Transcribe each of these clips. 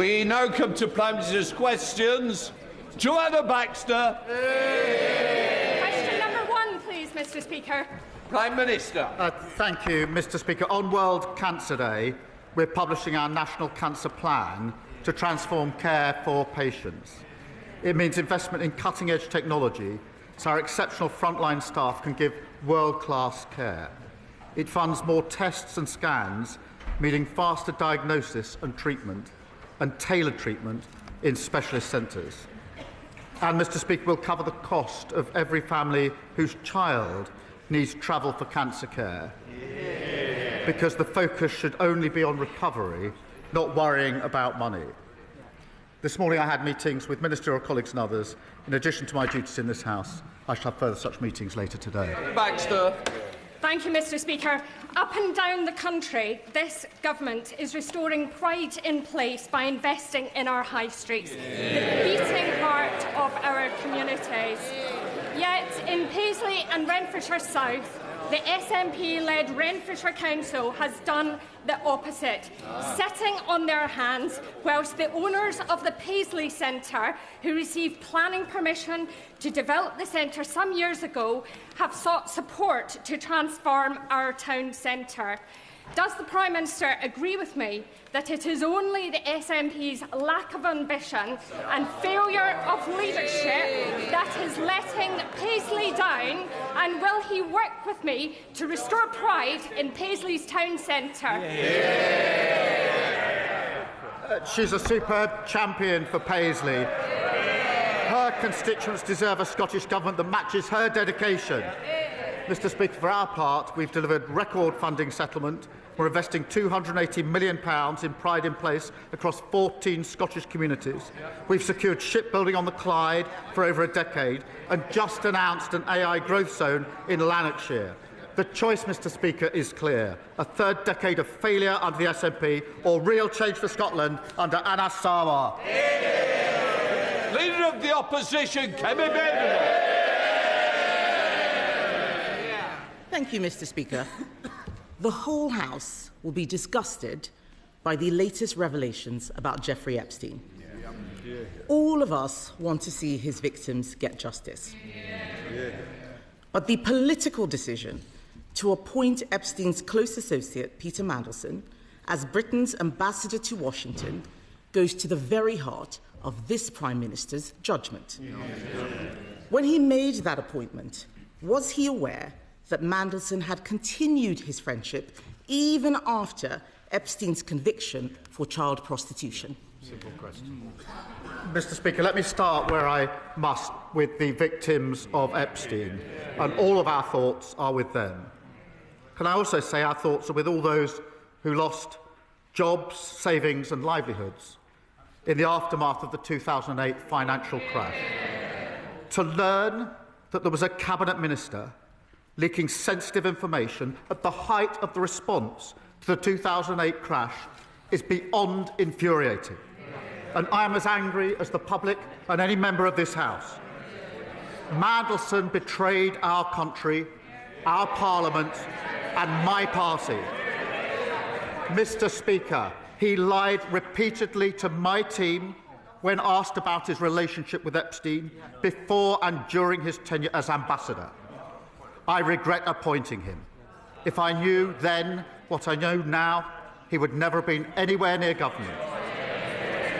We now come to Prime Minister's questions. Johanna Baxter. Question number 1, please, Mr. Speaker. Prime Minister. Thank you, Mr. Speaker. On World Cancer Day, we're publishing our National Cancer Plan to transform care for patients. It means investment in cutting-edge technology so our exceptional frontline staff can give world-class care. It funds more tests and scans, meaning faster diagnosis and treatment, and tailored treatment in specialist centres. And, Mr. Speaker, will cover the cost of every family whose child needs travel for cancer care, because the focus should only be on recovery, not worrying about money. This morning I had meetings with ministerial colleagues and others. In addition to my duties in this House, I shall have further such meetings later today. Baxter. Thank you, Mr. Speaker. Up and down the country, this government is restoring pride in place by investing in our high streets, the beating heart of our communities. Yet, in Paisley and Renfrewshire South, the SNP-led Renfrewshire Council has done the opposite, sitting on their hands whilst the owners of the Paisley Centre, who received planning permission to develop the centre some years ago, have sought support to transform our town centre. Does the Prime Minister agree with me that it is only the SNP's lack of ambition and failure of leadership that is letting Paisley down, and will he work with me to restore pride in Paisley's town centre? She's a superb champion for Paisley. Her constituents deserve a Scottish Government that matches her dedication. Mr. Speaker, for our part, we've delivered record funding settlement. We're investing £280 million in Pride in Place across 14 Scottish communities. We've secured shipbuilding on the Clyde for over a decade and just announced an AI growth zone in Lanarkshire. The choice, Mr. Speaker, is clear. A third decade of failure under the SNP or real change for Scotland under Anas Sarwar. Leader of the Opposition, Kemi. Badenoch. Thank you, Mr. Speaker. The whole House will be disgusted by the latest revelations about Jeffrey Epstein. All of us want to see his victims get justice. But the political decision to appoint Epstein's close associate, Peter Mandelson, as Britain's ambassador to Washington goes to the very heart of this Prime Minister's judgment. When he made that appointment, was he aware that Mandelson had continued his friendship even after Epstein's conviction for child prostitution? Simple question. Mr. Speaker, let me start where I must, with the victims of Epstein, and all of our thoughts are with them. Can I also say our thoughts are with all those who lost jobs, savings and livelihoods in the aftermath of the 2008 financial crash. To learn that there was a cabinet minister leaking sensitive information at the height of the response to the 2008 crash is beyond infuriating. And I am as angry as the public and any member of this House. Mandelson betrayed our country, our Parliament and my party. Mr. Speaker, he lied repeatedly to my team when asked about his relationship with Epstein before and during his tenure as ambassador. I regret appointing him. If I knew then what I know now, he would never have been anywhere near government.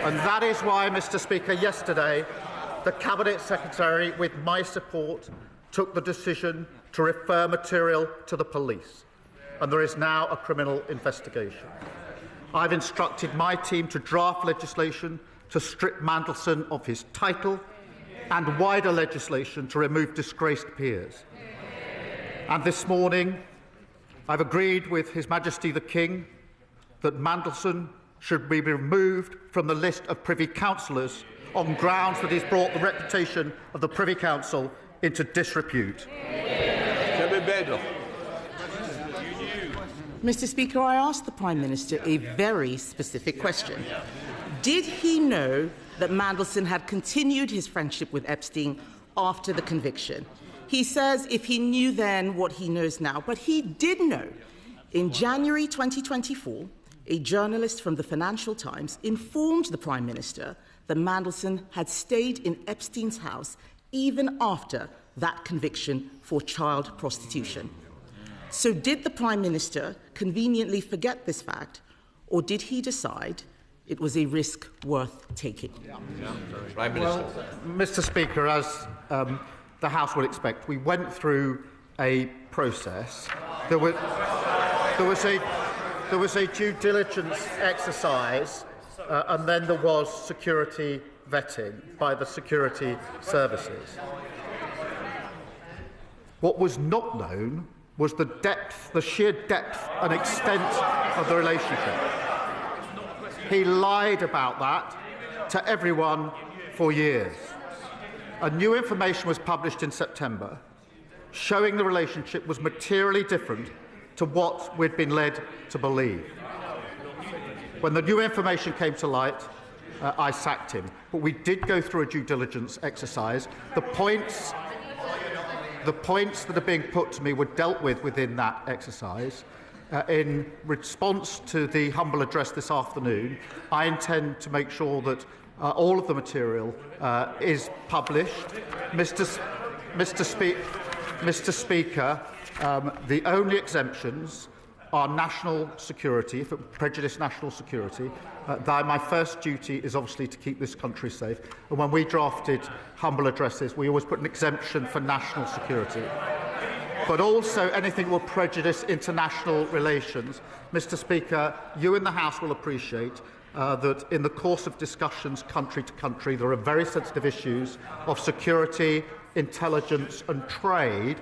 And that is why, Mr. Speaker, yesterday, the Cabinet Secretary, with my support, took the decision to refer material to the police. And there is now a criminal investigation. I've instructed my team to draft legislation to strip Mandelson of his title and wider legislation to remove disgraced peers. And this morning, I've agreed with His Majesty the King that Mandelson should be removed from the list of Privy Councillors on grounds that he's brought the reputation of the Privy Council into disrepute. Mr. Speaker, I asked the Prime Minister a very specific question. Did he know that Mandelson had continued his friendship with Epstein after the conviction? He says if he knew then what he knows now, but he did know. In January 2024, a journalist from the Financial Times informed the Prime Minister that Mandelson had stayed in Epstein's house even after that conviction for child prostitution. So did the Prime Minister conveniently forget this fact, or did he decide it was a risk worth taking? Prime Minister. Well, Mr. Speaker, as the House would expect, we went through a process. There was a due diligence exercise, and then there was security vetting by the security services. What was not known was the depth, the sheer depth and extent of the relationship. He lied about that to everyone for years. And new information was published in September showing the relationship was materially different to what we'd been led to believe. When the new information came to light, I sacked him. But we did go through a due diligence exercise. The points that are being put to me were dealt with within that exercise. In response to the humble address this afternoon, I intend to make sure that all of the material is published. Mr. Speaker, the only exemptions are national security, if it prejudice national security. My first duty is obviously to keep this country safe. And when we drafted humble addresses, we always put an exemption for national security. But also anything that will prejudice international relations. Mr. Speaker, you in the House will appreciate that in the course of discussions country to country, there are very sensitive issues of security, intelligence and trade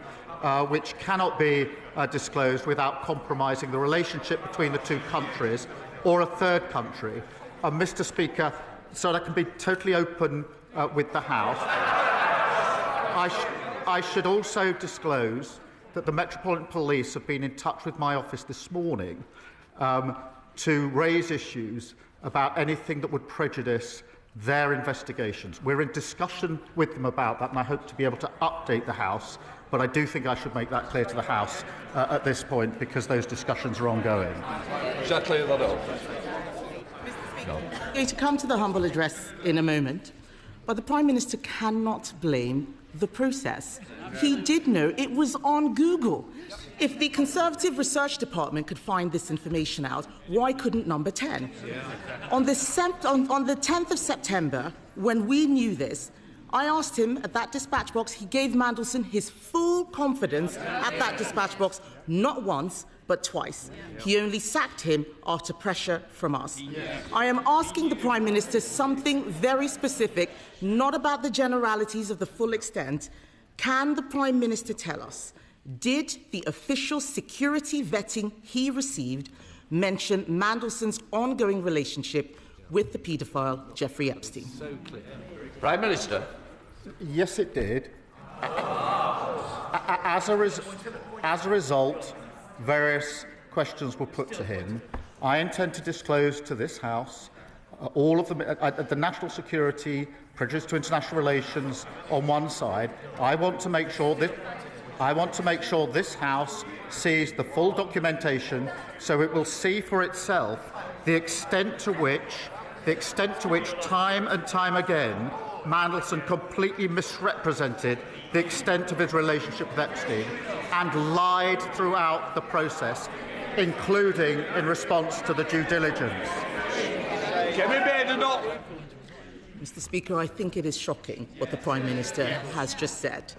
which cannot be disclosed without compromising the relationship between the two countries or a third country. Mr. Speaker, so that I can be totally open with the House, I should also disclose that the Metropolitan Police have been in touch with my office this morning to raise issues about anything that would prejudice their investigations. We're in discussion with them about that, and I hope to be able to update the House, but I do think I should make that clear to the House at this point, because those discussions are ongoing. Shall I clear that up? I'm going to come to the humble address in a moment, but the Prime Minister cannot blame the process. He did know it was on Google. If the Conservative Research Department could find this information out, why couldn't Number 10? On the 10th of September, when we knew this, I asked him at that dispatch box, he gave Mandelson his full confidence at that dispatch box, not once, but twice. He only sacked him after pressure from us. I am asking the Prime Minister something very specific, not about the generalities of the full extent. Can the Prime Minister tell us, did the official security vetting he received mention Mandelson's ongoing relationship with the paedophile Jeffrey Epstein? So clear. Prime Minister. Yes, it did. As a result, various questions were put to him. I intend to disclose to this House all of the national security, prejudice to international relations on one side. I want to make sure this House sees the full documentation, so it will see for itself the extent to which time and time again Mandelson completely misrepresented the extent of his relationship with Epstein and lied throughout the process, including in response to the due diligence. Kemi, Badenoch. Mr. Speaker, I think it is shocking what the Prime Minister has just said.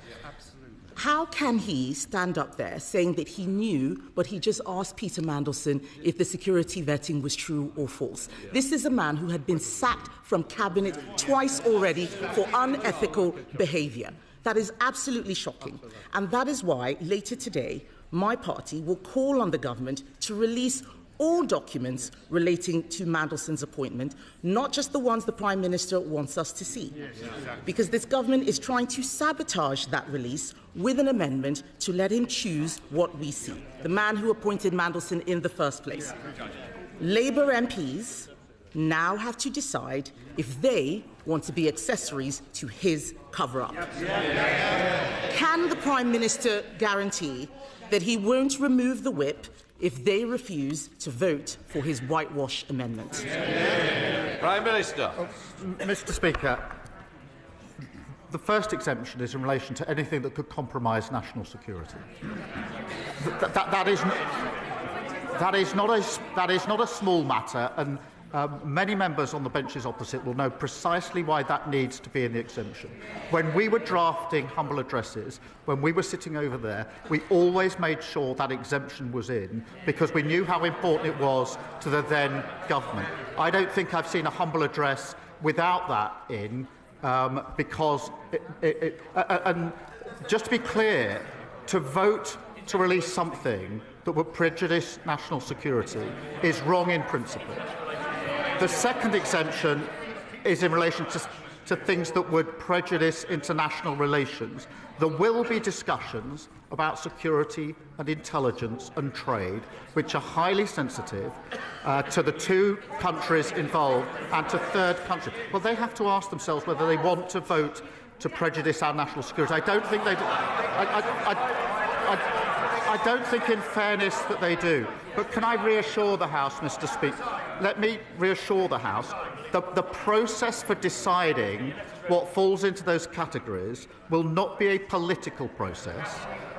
How can he stand up there saying that he knew, but he just asked Peter Mandelson if the security vetting was true or false? This is a man who had been sacked from cabinet twice already for unethical behaviour. That is absolutely shocking. And that is why later today, my party will call on the government to release all documents relating to Mandelson's appointment, not just the ones the Prime Minister wants us to see. Because this government is trying to sabotage that release with an amendment to let him choose what we see, the man who appointed Mandelson in the first place. Labour MPs now have to decide if they want to be accessories to his cover-up. Can the Prime Minister guarantee that he won't remove the whip if they refuse to vote for his whitewash amendment? Prime Minister. Mr. Speaker, the first exemption is in relation to anything that could compromise national security. That is not a small matter, and many members on the benches opposite will know precisely why that needs to be in the exemption. When we were drafting humble addresses, when we were sitting over there, we always made sure that exemption was in because we knew how important it was to the then government. I don't think I've seen a humble address without that in, because and just to be clear, to vote to release something that would prejudice national security is wrong in principle. The second exemption is in relation to things that would prejudice international relations. There will be discussions about security and intelligence and trade, which are highly sensitive to the two countries involved and to third countries. Well, they have to ask themselves whether they want to vote to prejudice our national security. I don't think they do. I don't think, in fairness, that they do. But can I reassure the House, Mr. Speaker? Let me reassure the House. The process for deciding what falls into those categories will not be a political process.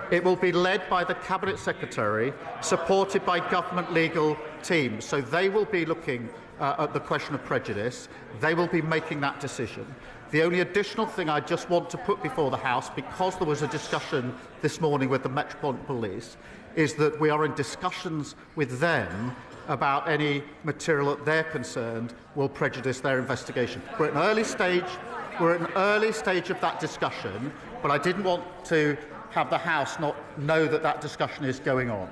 It will be led by the Cabinet Secretary, supported by government legal teams. So they will be looking at the question of prejudice. They will be making that decision. The only additional thing I just want to put before the House, because there was a discussion this morning with the Metropolitan Police, is that we are in discussions with them about any material that they're concerned will prejudice their investigation. We're at an early stage of that discussion, but I didn't want to have the House not know that that discussion is going on.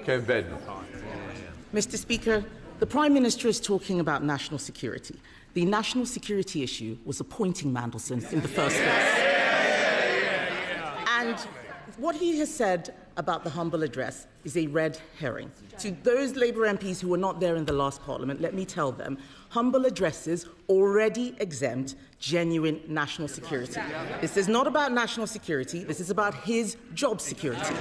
Kemi. Mr. Speaker, the Prime Minister is talking about national security. The national security issue was appointing Mandelson in the first place. And what he has said about the humble address is a red herring. To those Labour MPs who were not there in the last Parliament, let me tell them, humble addresses already exempt genuine national security. This is not about national security, this is about his job security.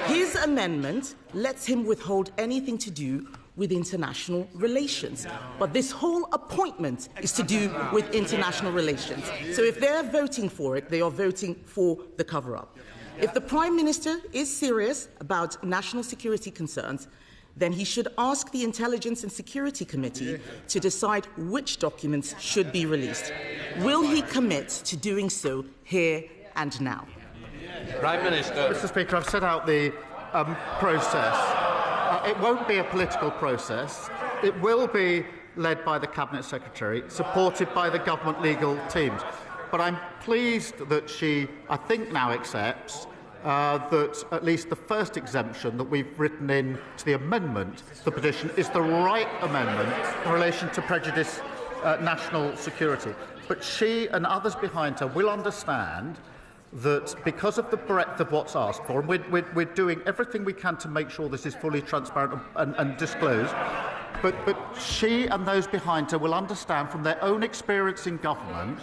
His amendment lets him withhold anything to do with international relations. But this whole appointment is to do with international relations. So if they're voting for it, they are voting for the cover-up. If the Prime Minister is serious about national security concerns, then he should ask the Intelligence and Security Committee to decide which documents should be released. Will he commit to doing so here and now? Prime Minister. Mr. Speaker, I've set out the process. It won't be a political process. It will be led by the Cabinet Secretary, supported by the government legal teams. But I'm pleased that she, I think, now accepts that at least the first exemption that we've written in to the amendment, the petition, is the right amendment in relation to prejudice national security. But she and others behind her will understand that because of the breadth of what's asked for, and we're doing everything we can to make sure this is fully transparent and disclosed, but she and those behind her will understand from their own experience in government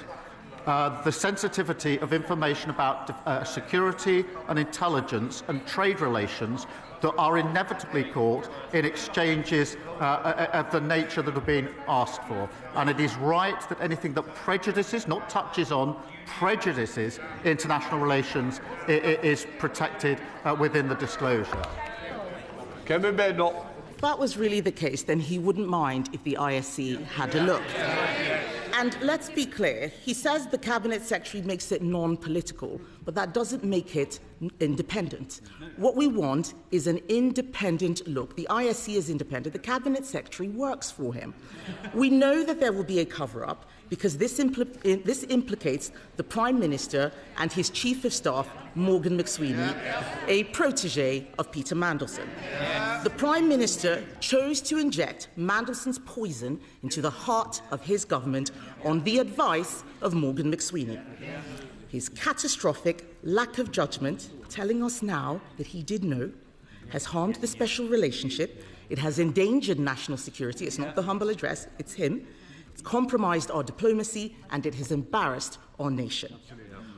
the sensitivity of information about security and intelligence and trade relations that are inevitably caught in exchanges of the nature that are being asked for. And it is right that anything that prejudices, not touches on, prejudices international relations is protected within the disclosure. Kemi Badenoch. If that was really the case, then he wouldn't mind if the ISC had a look. And let's be clear, he says the Cabinet Secretary makes it non-political, but that doesn't make it independent. What we want is an independent look. The ISC is independent. The Cabinet Secretary works for him. We know that there will be a cover-up because this implicates the Prime Minister and his Chief of Staff, Morgan McSweeney, a protégé of Peter Mandelson. The Prime Minister chose to inject Mandelson's poison into the heart of his government on the advice of Morgan McSweeney. His catastrophic lack of judgment, telling us now that he did know, has harmed the special relationship It has endangered national security. It's not the humble address, it's him. It's compromised our diplomacy, and it has embarrassed our nation.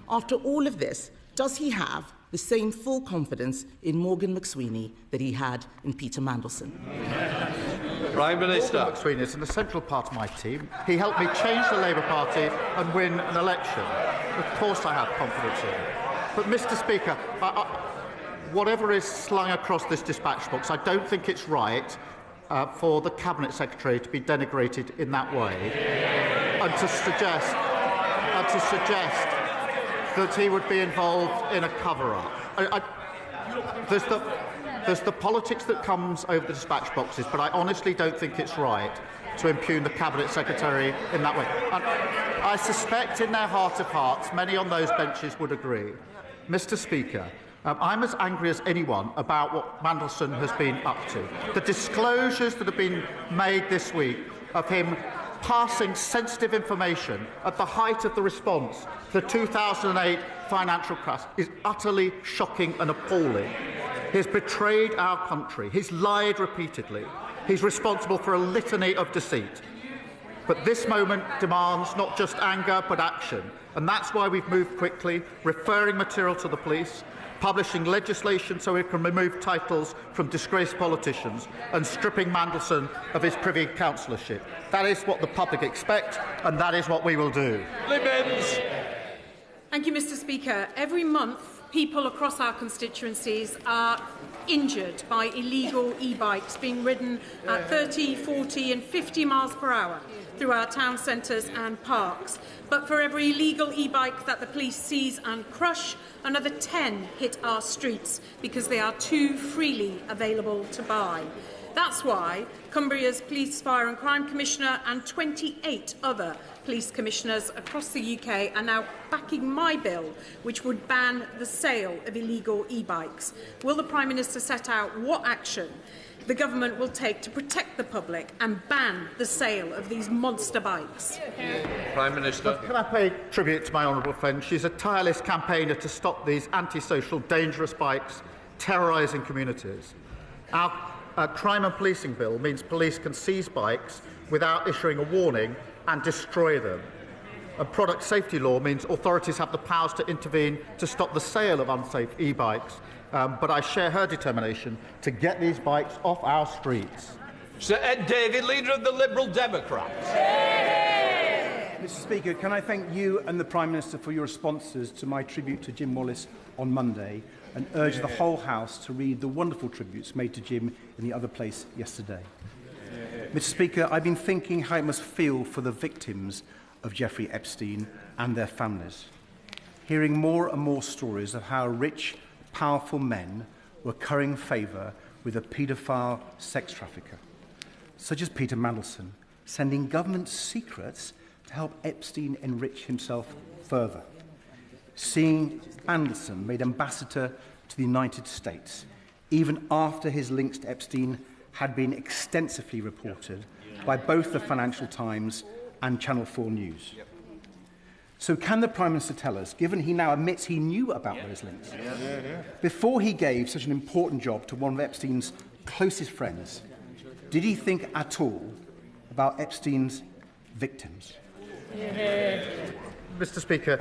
After all of this, does he have the same full confidence in Morgan McSweeney that he had in Peter Mandelson? Prime Minister. Morgan McSweeney is an essential part of my team. He helped me change the Labour Party and win an election. Of course I have confidence in him. But, Mr Speaker, whatever is slung across this dispatch box, I don't think it's right for the Cabinet Secretary to be denigrated in that way and to suggest that he would be involved in a cover-up. There's the politics that comes over the dispatch boxes, but I honestly don't think it's right to impugn the Cabinet Secretary in that way. And I suspect in their heart of hearts, many on those benches would agree. Mr Speaker, I'm as angry as anyone about what Mandelson has been up to. The disclosures that have been made this week of him passing sensitive information at the height of the response to the 2008 financial crash is utterly shocking and appalling. He's betrayed our country. He's lied repeatedly. He's responsible for a litany of deceit. But this moment demands not just anger, but action. And that's why we've moved quickly, referring material to the police, publishing legislation so we can remove titles from disgraced politicians, and stripping Mandelson of his Privy Councillorship. That is what the public expect, and that is what we will do. Libins. Thank you, Mr Speaker. Every month, people across our constituencies are injured by illegal e-bikes being ridden at 30, 40 and 50 miles per hour through our town centres and parks. But for every illegal e-bike that the police seize and crush, another 10 hit our streets because they are too freely available to buy. That's why Cumbria's Police, Fire and Crime Commissioner and 28 other police commissioners across the UK are now backing my bill, which would ban the sale of illegal e-bikes. Will the Prime Minister set out what action the government will take to protect the public and ban the sale of these monster bikes? Prime Minister. Can I pay tribute to my honourable friend? She's a tireless campaigner to stop these antisocial, dangerous bikes terrorising communities. Our crime and policing bill means police can seize bikes without issuing a warning and destroy them. A product safety law means authorities have the powers to intervene to stop the sale of unsafe e-bikes. But I share her determination to get these bikes off our streets. Sir Ed Davey, Leader of the Liberal Democrats. Mr Speaker, can I thank you and the Prime Minister for your responses to my tribute to Jim Wallace on Monday, and urge the whole House to read the wonderful tributes made to Jim in the other place yesterday. Mr Speaker, I've been thinking how it must feel for the victims of Jeffrey Epstein and their families, hearing more and more stories of how rich, powerful men were currying favour with a paedophile sex trafficker, such as Peter Mandelson, sending government secrets to help Epstein enrich himself further. Seeing Mandelson made ambassador to the United States, even after his links to Epstein had been extensively reported by both the Financial Times and Channel 4 News. So can the Prime Minister tell us, given he now admits he knew about those links, before he gave such an important job to one of Epstein's closest friends, did he think at all about Epstein's victims? Mr Speaker,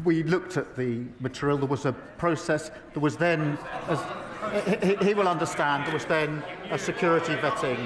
we looked at the material. There was a process. There was then, as he will understand, there was then a security vetting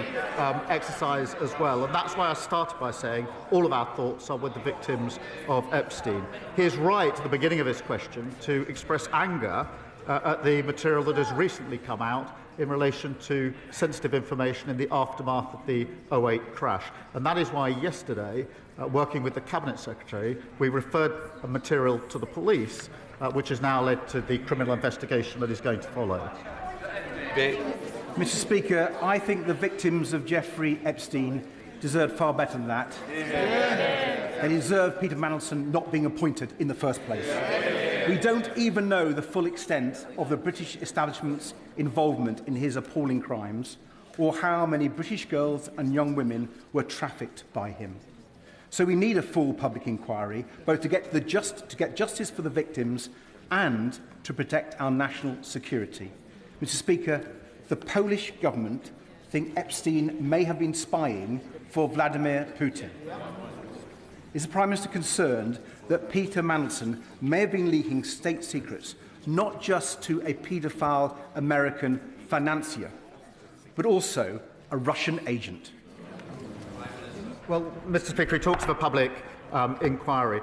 exercise as well. And that's why I started by saying all of our thoughts are with the victims of Epstein. He is right at the beginning of his question to express anger at the material that has recently come out in relation to sensitive information in the aftermath of the 2008 crash. And that is why yesterday, working with the Cabinet Secretary, we referred a material to the police, which has now led to the criminal investigation that is going to follow. Mr Speaker, I think the victims of Jeffrey Epstein deserved far better than that. They deserve Peter Mandelson not being appointed in the first place. We don't even know the full extent of the British establishment's involvement in his appalling crimes, or how many British girls and young women were trafficked by him. So we need a full public inquiry, both to get justice for the victims and to protect our national security. Mr Speaker, the Polish government think Epstein may have been spying for Vladimir Putin? Is the Prime Minister concerned that Peter Mandelson may have been leaking state secrets, not just to a paedophile American financier, but also a Russian agent? Well, Mr. Speaker, he talks of a public inquiry.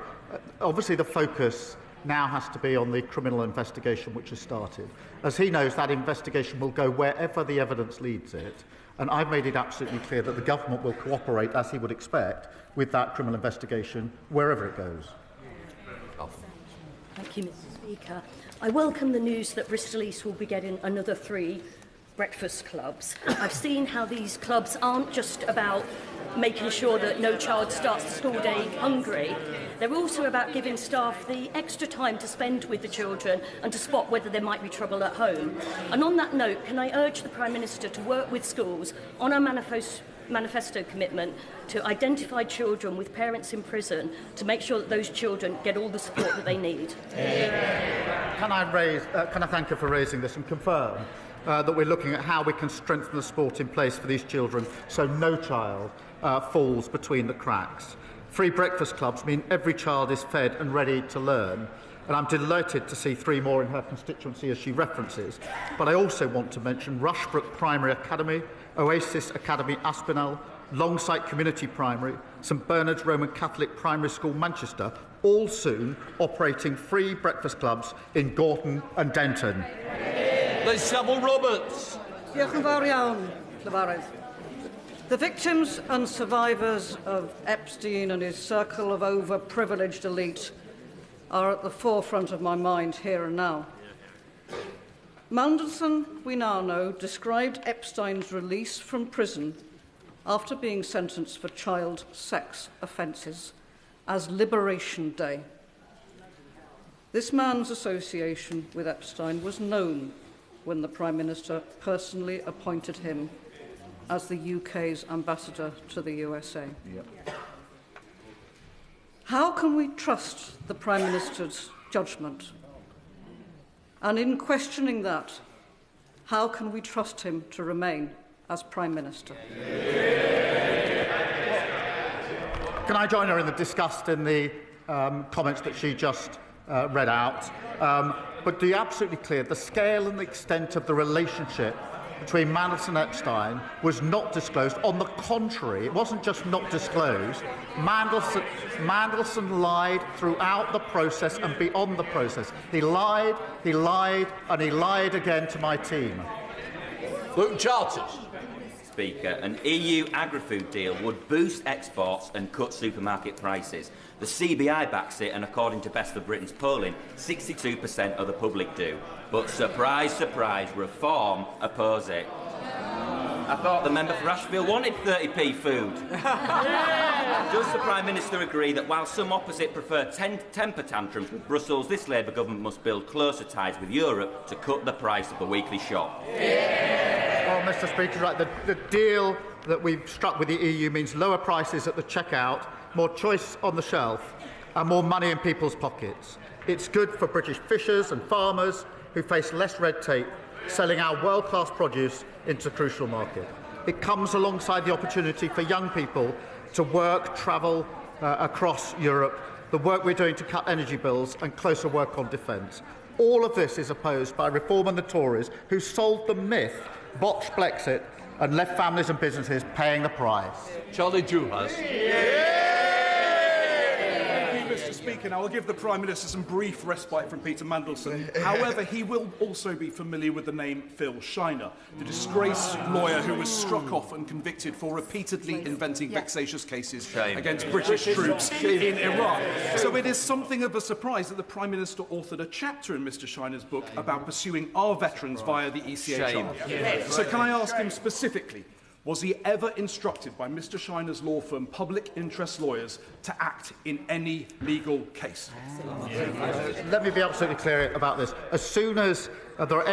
Obviously, the focus now has to be on the criminal investigation which has started. As he knows, that investigation will go wherever the evidence leads it, and I've made it absolutely clear that the government will cooperate, as he would expect, with that criminal investigation wherever it goes. Thank you, Mr. Speaker. I welcome the news that Bristol East will be getting another 3 breakfast clubs. I've seen how these clubs aren't just about making sure that no child starts the school day hungry. They're also about giving staff the extra time to spend with the children and to spot whether there might be trouble at home. And on that note, can I urge the Prime Minister to work with schools on our manifesto commitment to identify children with parents in prison to make sure that those children get all the support that they need? Can I thank her for raising this and confirm that we're looking at how we can strengthen the support in place for these children so no child falls between the cracks. 3 breakfast clubs mean every child is fed and ready to learn, and I'm delighted to see 3 more in her constituency as she references. But I also want to mention Rushbrook Primary Academy, Oasis Academy Aspinall, Longsight Community Primary, St Bernard's Roman Catholic Primary School Manchester, all soon operating 3 breakfast clubs in Gorton and Denton. Liz Saville-Roberts. Diolch yn fawr iawn, Llyfarydd. The victims and survivors of Epstein and his circle of overprivileged elite are at the forefront of my mind here and now. Mandelson, we now know, described Epstein's release from prison after being sentenced for child sex offences as Liberation Day. This man's association with Epstein was known when the Prime Minister personally appointed him as the UK's ambassador to the USA. Yep. How can we trust the Prime Minister's judgment? And in questioning that, how can we trust him to remain as Prime Minister? Can I join her in the disgust in the comments that she just read out? But to be absolutely clear, the scale and the extent of the relationship between Mandelson and Epstein was not disclosed. On the contrary, it wasn't just not disclosed. Mandelson lied throughout the process and beyond the process. He lied, and he lied again to my team. Luke Charters. Speaker, an EU agri-food deal would boost exports and cut supermarket prices. The CBI backs it, and according to Best of Britain's polling, 62% of the public do. But surprise, surprise, Reform oppose it. I thought the member for Ashfield wanted 30p food. Does the Prime Minister agree that while some opposite prefer temper tantrums with Brussels, this Labour government must build closer ties with Europe to cut the price of the weekly shop? Well, Mr. Speaker, right, the deal that we've struck with the EU means lower prices at the checkout, more choice on the shelf, and more money in people's pockets. It's good for British fishers and farmers who face less red tape, selling our world-class produce into a crucial market. It comes alongside the opportunity for young people to work, travel across Europe, the work we're doing to cut energy bills and closer work on defence. All of this is opposed by Reform and the Tories, who sold the myth, botched Brexit, and left families and businesses paying the price. Charlie Juhas. Mr. Speaker, now I'll give the Prime Minister some brief respite from Peter Mandelson. However, he will also be familiar with the name Phil Shiner, the disgraced lawyer who was struck off and convicted for repeatedly inventing vexatious cases against British troops in Iraq. So it is something of a surprise that the Prime Minister authored a chapter in Mr. Shiner's book about pursuing our veterans via the ECHR. So can I ask him specifically, was he ever instructed by Mr. Shiner's law firm, Public Interest Lawyers, to act in any legal case? Let me be absolutely clear about this. As soon as there were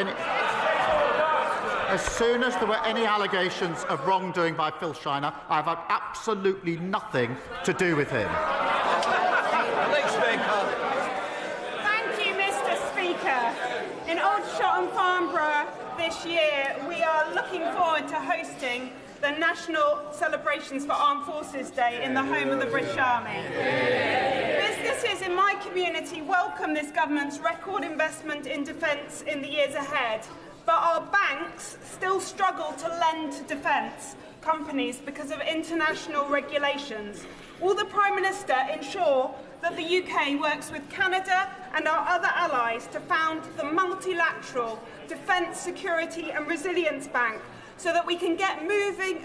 any allegations of wrongdoing by Phil Shiner, I've had absolutely nothing to do with him. Thank you, Mr. Speaker. In Old Shotton, Farnborough, the this year, we are looking forward to hosting the National Celebrations for Armed Forces Day in the home of the British Army. Businesses in my community welcome this government's record investment in defence in the years ahead, but our banks still struggle to lend to defence companies because of international regulations. Will the Prime Minister ensure that the UK works with Canada and our other allies to found the multilateral Defence, Security and Resilience Bank so that we can get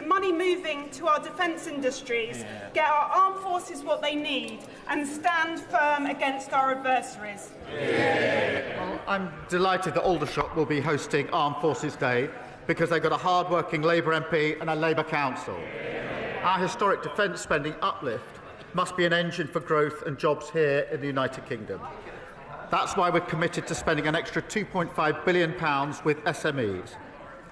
money moving to our defence industries, get our armed forces what they need and stand firm against our adversaries? Well, I'm delighted that Aldershot will be hosting Armed Forces Day because they've got a hard-working Labour MP and a Labour council. Our historic defence spending uplift must be an engine for growth and jobs here in the United Kingdom. That's why we're committed to spending an extra £2.5 billion with SMEs.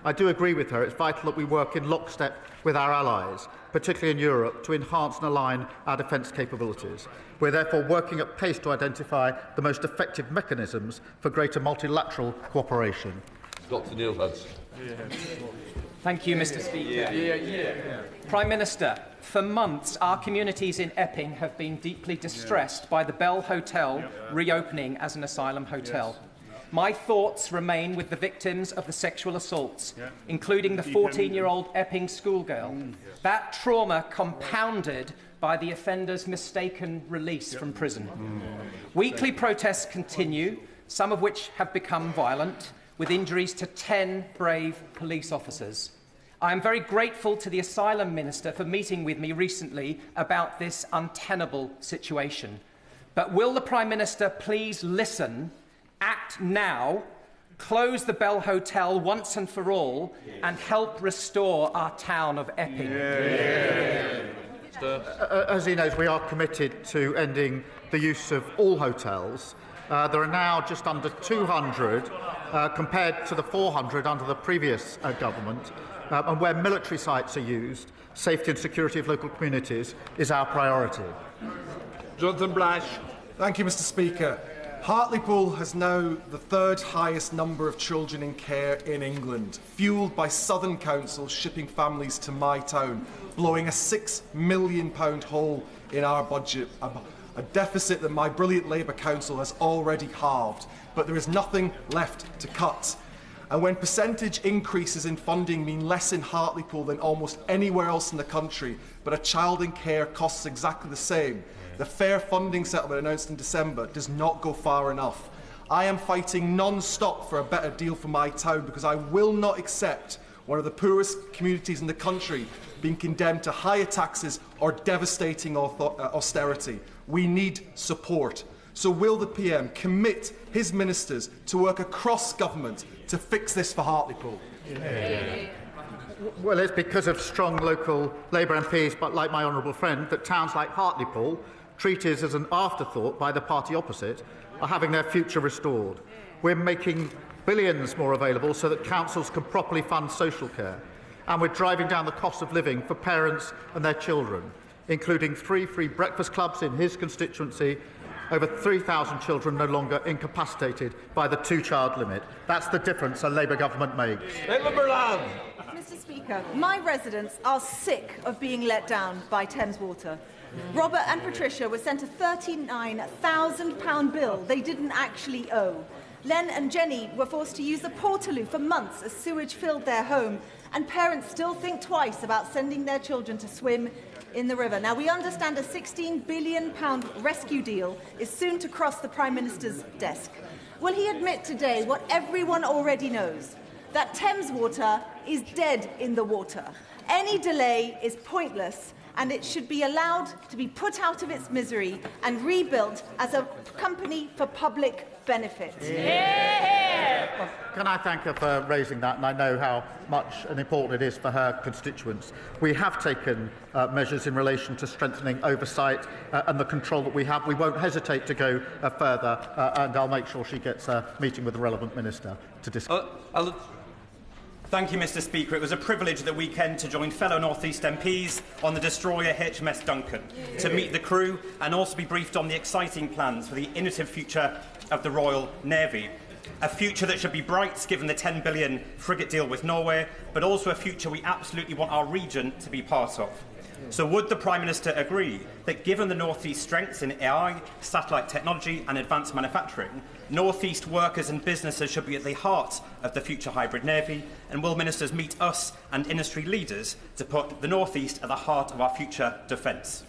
I do agree with her. It's vital that we work in lockstep with our allies, particularly in Europe, to enhance and align our defence capabilities. We're therefore working at pace to identify the most effective mechanisms for greater multilateral cooperation. Dr. Neil Hudson. Thank you, Mr. Speaker. Prime Minister, for months our communities in Epping have been deeply distressed by the Bell Hotel reopening as an asylum hotel. My thoughts remain with the victims of the sexual assaults, including the 14-year-old Epping schoolgirl. That trauma compounded by the offender's mistaken release from prison. Weekly protests continue, some of which have become violent, with injuries to 10 brave police officers. I am very grateful to the Asylum Minister for meeting with me recently about this untenable situation. But will the Prime Minister please listen, act now, close the Bell Hotel once and for all, and help restore our town of Epping? As he knows, we are committed to ending the use of all hotels. There are now just under 200 compared to the 400 under the previous government. And where military sites are used, safety and security of local communities is our priority. Jonathan Blash. Thank you, Mr. Speaker. Hartlepool has now the third highest number of children in care in England, fuelled by Southern Council shipping families to my town, blowing a £6 million hole in our budget, a deficit that my brilliant Labour Council has already halved. But there is nothing left to cut. And when percentage increases in funding mean less in Hartlepool than almost anywhere else in the country, but a child in care costs exactly the same, the fair funding settlement announced in December does not go far enough. I am fighting non-stop for a better deal for my town because I will not accept one of the poorest communities in the country being condemned to higher taxes or devastating austerity. We need support. So will the PM commit his ministers to work across government to fix this for Hartlepool? Well, it's because of strong local Labour MPs, but like my honourable friend, that towns like Hartlepool, treated as an afterthought by the party opposite, are having their future restored. We're making billions more available so that councils can properly fund social care. And we're driving down the cost of living for parents and their children, including 3 free breakfast clubs in his constituency, over 3,000 children no longer incapacitated by the 2-child limit. That's the difference a Labour government makes. Mr. Speaker, my residents are sick of being let down by Thames Water. Robert and Patricia were sent a £39,000 bill they didn't actually owe. Len and Jenny were forced to use the Portaloo for months as sewage filled their home, and parents still think twice about sending their children to swim in the river. Now, we understand a £16 billion rescue deal is soon to cross the Prime Minister's desk. Will he admit today what everyone already knows, that Thames Water is dead in the water? Any delay is pointless, and it should be allowed to be put out of its misery and rebuilt as a company for public benefit. Well, can I thank her for raising that, and I know how much and important it is for her constituents. We have taken measures in relation to strengthening oversight and the control that we have. We won't hesitate to go further, and I'll make sure she gets a meeting with the relevant minister to discuss. Thank you, Mr. Speaker. It was a privilege the weekend to join fellow North East MPs on the destroyer HMS Duncan, to meet the crew and also be briefed on the exciting plans for the innovative future of the Royal Navy. A future that should be bright, given the £10 billion frigate deal with Norway, but also a future we absolutely want our region to be part of. So would the Prime Minister agree that given the North East's strengths in AI, satellite technology and advanced manufacturing, North East workers and businesses should be at the heart of the future hybrid navy? And will ministers meet us and industry leaders to put the North East at the heart of our future defence?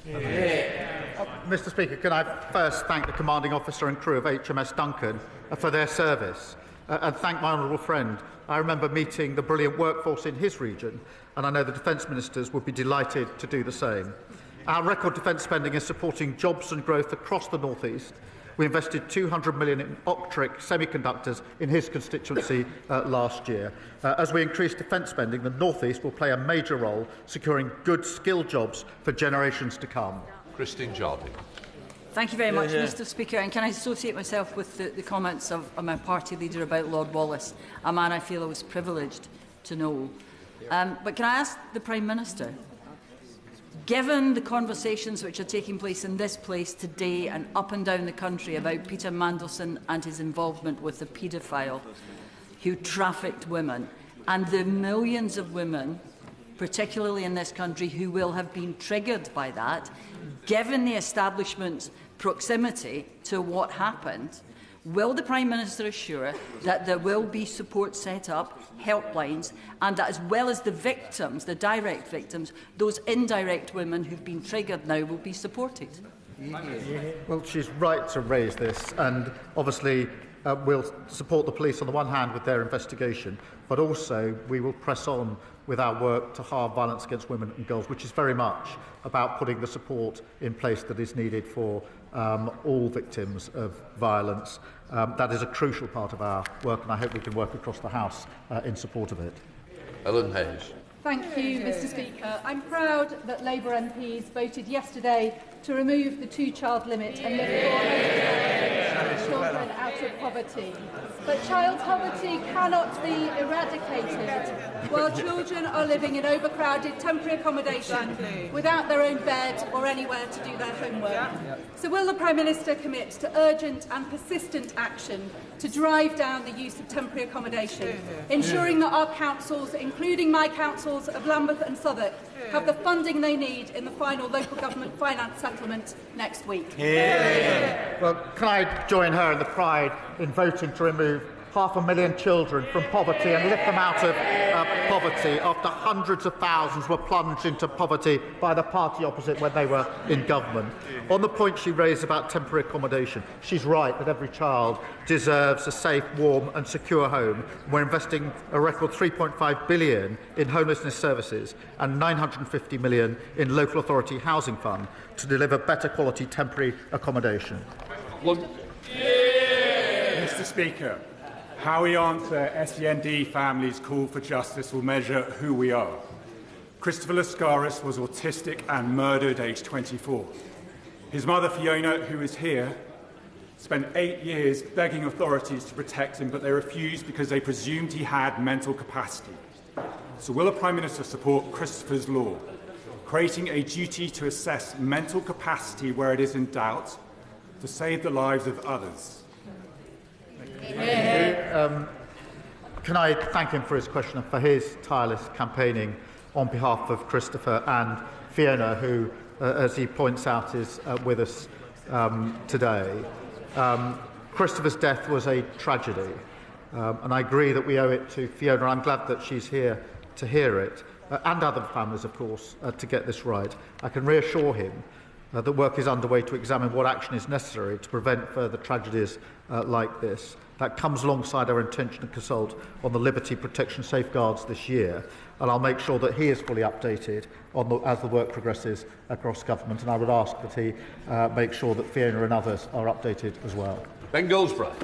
Mr Speaker, can I first thank the commanding officer and crew of HMS Duncan for their service and thank my honourable friend. I remember meeting the brilliant workforce in his region, and I know the defence ministers would be delighted to do the same. Our record defence spending is supporting jobs and growth across the North East. We invested £200 million in Optric semiconductors in his constituency last year. As we increase defence spending, the North East will play a major role securing good skilled jobs for generations to come. Christine Jarvie. Thank you very much, Mr Speaker. And can I associate myself with the comments of my party leader about Lord Wallace, a man I feel I was privileged to know. But can I ask the Prime Minister, given the conversations which are taking place in this place today and up and down the country about Peter Mandelson and his involvement with the paedophile who trafficked women, and the millions of women, particularly in this country, who will have been triggered by that, given the establishment's proximity to what happened, will the Prime Minister assure that there will be support set up, helplines, and that as well as the victims, the direct victims, those indirect women who've been triggered now will be supported? Well, she's right to raise this, and obviously we'll support the police on the one hand with their investigation, but also we will press on with our work to halve violence against women and girls, which is very much about putting the support in place that is needed for all victims of violence. That is a crucial part of our work, and I hope we can work across the House in support of it. Ellen Hayes. Thank you, Mr Speaker. I'm proud that Labour MPs voted yesterday to remove the two-child limit and lift 400,000 children out of poverty. But child poverty cannot be eradicated while children are living in overcrowded temporary accommodation without their own bed or anywhere to do their homework. So will the Prime Minister commit to urgent and persistent action to drive down the use of temporary accommodation, ensuring that our councils, including my councils of Lambeth and Southwark, have the funding they need in the final local government finance settlement next week? Well, can I join her in the pride in voting to remove 500,000 children from poverty and lift them out of poverty after hundreds of thousands were plunged into poverty by the party opposite when they were in government. On the point she raised about temporary accommodation, she's right that every child deserves a safe, warm and secure home. We're investing a record £3.5 billion in homelessness services and £950 million in local authority housing fund to deliver better quality temporary accommodation. Mr Speaker, how we answer SEND families' call for justice will measure who we are. Christopher Lascaris was autistic and murdered aged 24. His mother, Fiona, who is here, spent 8 years begging authorities to protect him, but they refused because they presumed he had mental capacity. So will the Prime Minister support Christopher's law, creating a duty to assess mental capacity where it is in doubt to save the lives of others? Can I thank him for his question and for his tireless campaigning on behalf of Christopher and Fiona, who, as he points out, is with us today. Christopher's death was a tragedy, and I agree that we owe it to Fiona. I'm glad that she's here to hear it, and other families, of course, to get this right. I can reassure him that work is underway to examine what action is necessary to prevent further tragedies like this. That comes alongside our intention to consult on the liberty protection safeguards this year, and I'll make sure that he is fully updated on as the work progresses across government, and I would ask that he make sure that Fiona and others are updated as well. Ben Goldsborough.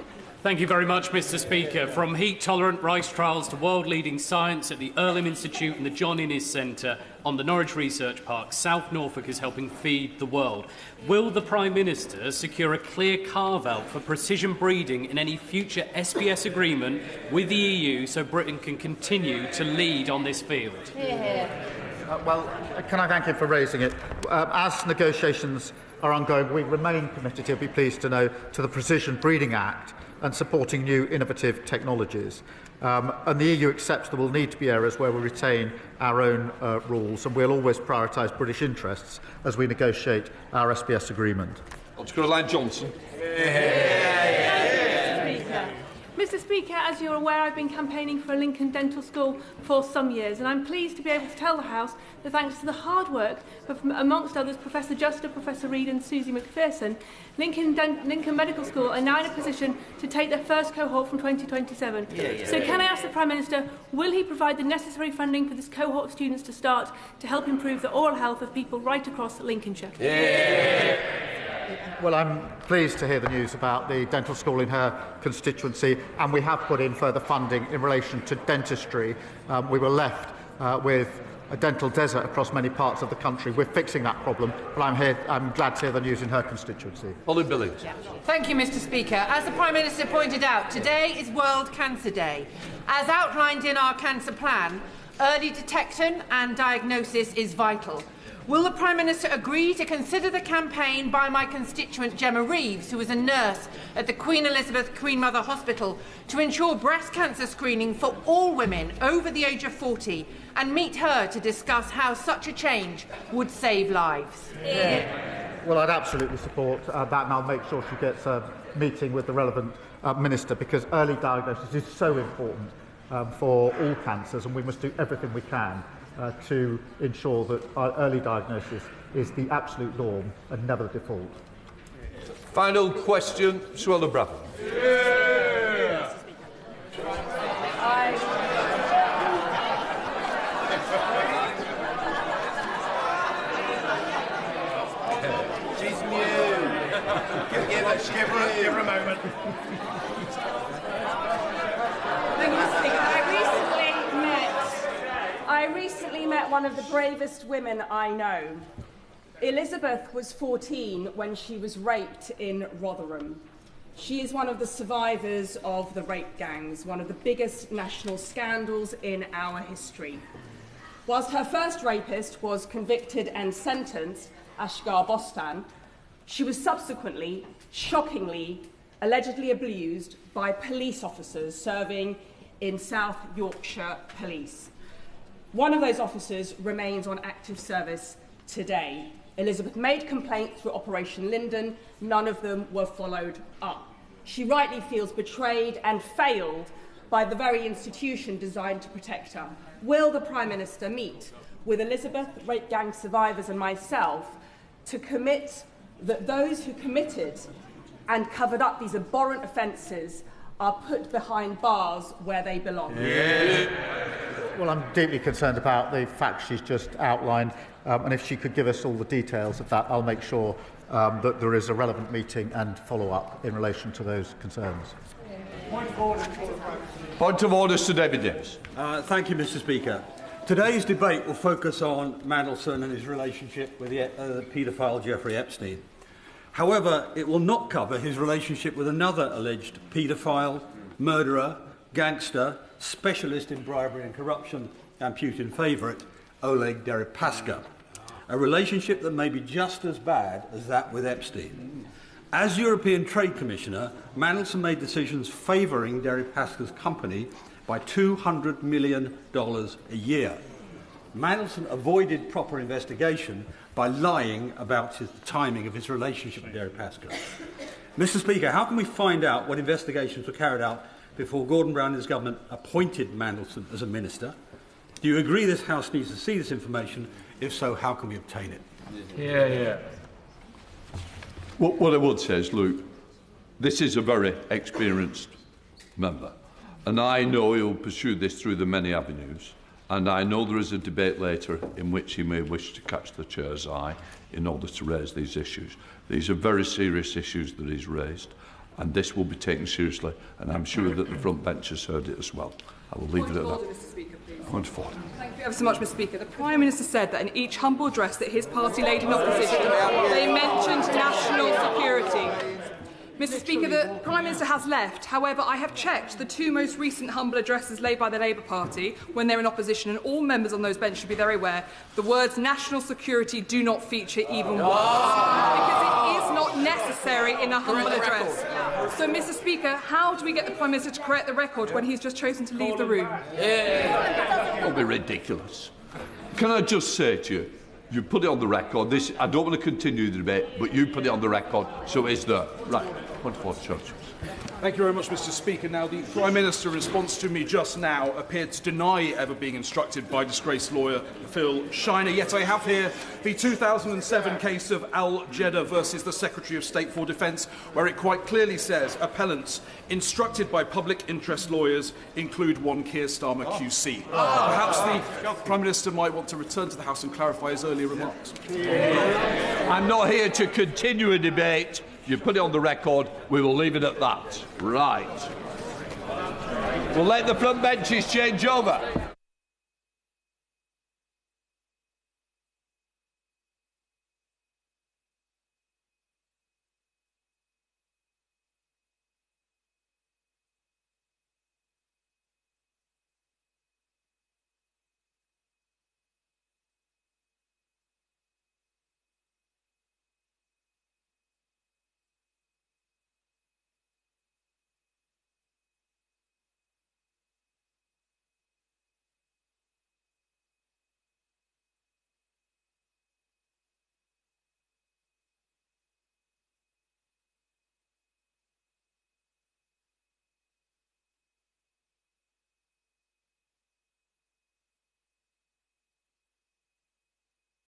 Thank you very much, Mr Speaker. From heat-tolerant rice trials to world-leading science at the Earlham Institute and the John Innes Centre on the Norwich Research Park, South Norfolk is helping feed the world. Will the Prime Minister secure a clear carve-out for precision breeding in any future SPS agreement with the EU so Britain can continue to lead on this field? Well, can I thank him for raising it? As negotiations are ongoing, we remain committed, you'll be pleased to know, to the Precision Breeding Act, and supporting new innovative technologies. And the EU accepts there will need to be areas where we retain our own rules, and we'll always prioritise British interests as we negotiate our SBS agreement. Caroline Johnson. Mr. Speaker, as you're aware, I've been campaigning for a Lincoln Dental School for some years, and I'm pleased to be able to tell the House that thanks to the hard work of, amongst others, Professor Juster, Professor Reid and Susie McPherson, Lincoln Medical School are now in a position to take their first cohort from 2027. So can I ask the Prime Minister, will he provide the necessary funding for this cohort of students to start to help improve the oral health of people right across Lincolnshire? Well, I'm pleased to hear the news about the dental school in her constituency, and we have put in further funding in relation to dentistry. We were left with a dental desert across many parts of the country. We're fixing that problem, but I'm glad to hear the news in her constituency. Ollie Billings. Thank you, Mr. Speaker. As the Prime Minister pointed out, today is World Cancer Day. As outlined in our cancer plan, early detection and diagnosis is vital. Will the Prime Minister agree to consider the campaign by my constituent Gemma Reeves, who is a nurse at the Queen Elizabeth Queen Mother Hospital, to ensure breast cancer screening for all women over the age of 40, and meet her to discuss how such a change would save lives? Well, I'd absolutely support that, and I'll make sure she gets a meeting with the relevant minister, because early diagnosis is so important for all cancers, and we must do everything we can to ensure that our early diagnosis is the absolute norm and never the default. Final question, Suella Brabham. She's new. Give her a moment. Thank you, Mr. Speaker. I recently met one of the bravest women I know. Elizabeth was 14 when she was raped in Rotherham. She is one of the survivors of the rape gangs, one of the biggest national scandals in our history. Whilst her first rapist was convicted and sentenced, Ashgar Bostan, she was subsequently, shockingly, allegedly abused by police officers serving in South Yorkshire Police. One of those officers remains on active service today. Elizabeth made complaint through Operation Linden. None of them were followed up. She rightly feels betrayed and failed by the very institution designed to protect her. Will the Prime Minister meet with Elizabeth, rape gang survivors and myself to commit that those who committed and covered up these abhorrent offences are put behind bars where they belong? Well, I'm deeply concerned about the facts she's just outlined, and if she could give us all the details of that, I'll make sure that there is a relevant meeting and follow-up in relation to those concerns. Point of order, Sir David Davis. Thank you, Mr. Speaker. Today's debate will focus on Mandelson and his relationship with the paedophile Jeffrey Epstein. However, it will not cover his relationship with another alleged paedophile, murderer, gangster, specialist in bribery and corruption, and Putin favourite, Oleg Deripaska, a relationship that may be just as bad as that with Epstein. As European Trade Commissioner, Mandelson made decisions favouring Deripaska's company by $200 million a year. Mandelson avoided proper investigation by lying about the timing of his relationship with Deripaska. Mr. Speaker, how can we find out what investigations were carried out before Gordon Brown and his government appointed Mandelson as a minister? Do you agree this House needs to see this information? If so, how can we obtain it? What I would say is, look, this is a very experienced member, and I know he'll pursue this through the many avenues, and I know there is a debate later in which he may wish to catch the chair's eye in order to raise these issues. These are very serious issues that he's raised, and this will be taken seriously, and I'm sure that the front bench has heard it as well. I will leave it at that. Mr. Speaker, please. Point of order. Thank you ever so much, Mr. Speaker. The Prime Minister said that in each humble address that his party laid in opposition, they mentioned national security. Mr. Speaker, the Prime Minister has left. However, I have checked the two most recent humble addresses laid by the Labour Party when they're in opposition, and all members on those benches should be very aware the words national security do not feature even once. Because it is not necessary unnecessary in a humble address. So, Mr. Speaker, how do we get the Prime Minister to correct the record when he's just chosen to leave the room? Don't be ridiculous. Can I just say to you, you put it on the record. I don't want to continue the debate, but you put it on the record, so it's there. Right. Point for Churchill. Thank you very much, Mr. Speaker. Now, the Prime Minister, in response to me just now, appeared to deny ever being instructed by disgraced lawyer Phil Shiner. Yet I have here the 2007 case of Al-Jeddah versus the Secretary of State for Defence, where it quite clearly says appellants instructed by public interest lawyers include one Keir Starmer QC. Perhaps the Prime Minister might want to return to the House and clarify his earlier remarks. I'm not here to continue a debate. You put it on the record, we will leave it at that. Right. We'll let the front benches change over.